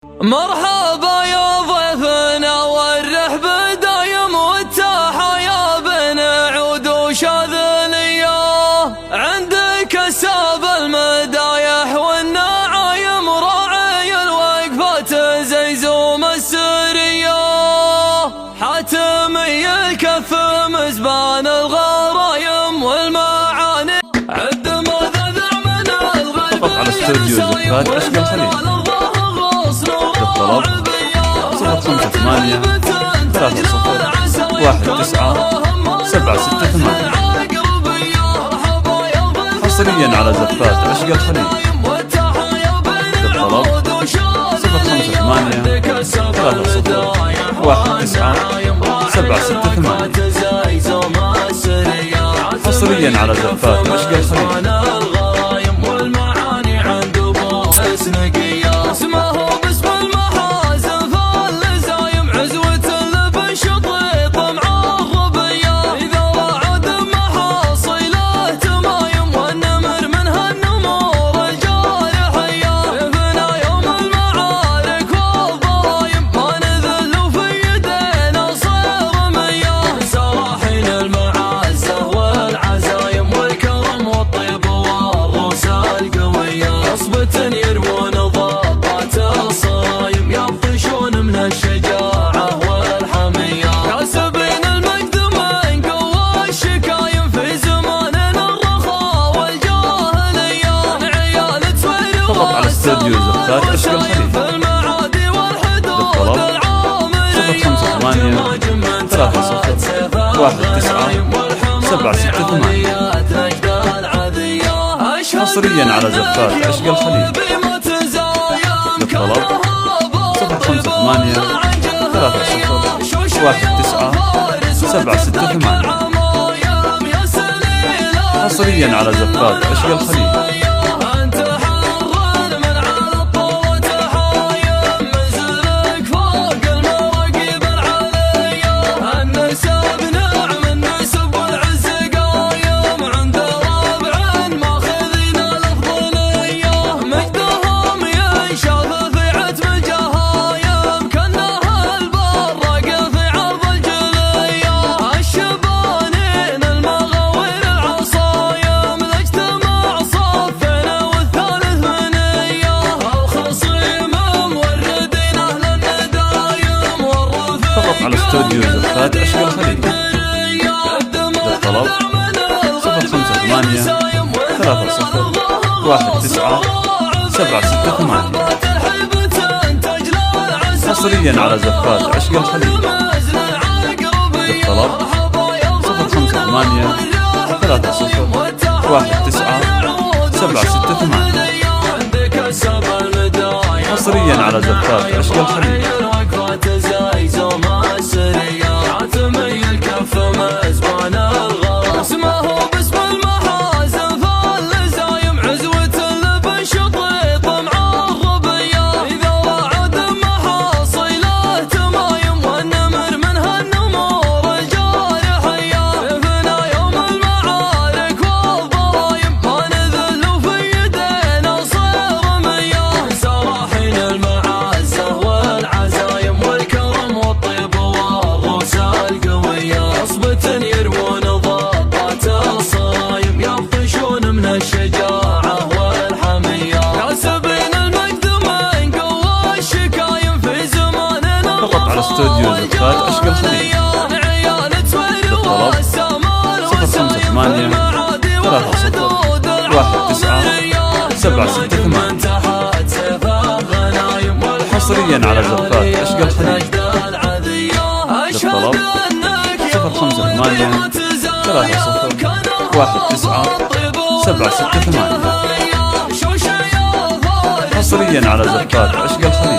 مرحبا يا ضيفنا والرحب دايم والتحايا بنعود وشاذلية عندك الساب المدايح والنعايم راعي الوقفة زيزوم السرية حاتمي الكف مزبان الغرايم والمعاني عد مذذع من الغرب فقط على استوديو زفات أشقى الخليج للطلب 058 30 19 768 حصريا على زفات أشقى الخليج للطلب 058 30 19 768 حصريا على زفات أشقى الخليج. استوديو زفات أشقى الخليج للطلب 058 30 19 768 حصريا على زفات أشقى الخليج للطلب 058 30 19 768 حصريا على زفات أشقى الخليج. على استوديو زفات أشقى الخليج للطلب 058 30 19 768 حصريا على زفات أشقى الخليج للطلب 058 30 19 768 حصريا على زفات أشقى الخليج. استوديو زفات أشقى الخليج للطلب 058 30 19 768 حصريا على زفات أشقى الخليج للطلب 058 30 19 768 حصريا على زفات أشقى الخليج.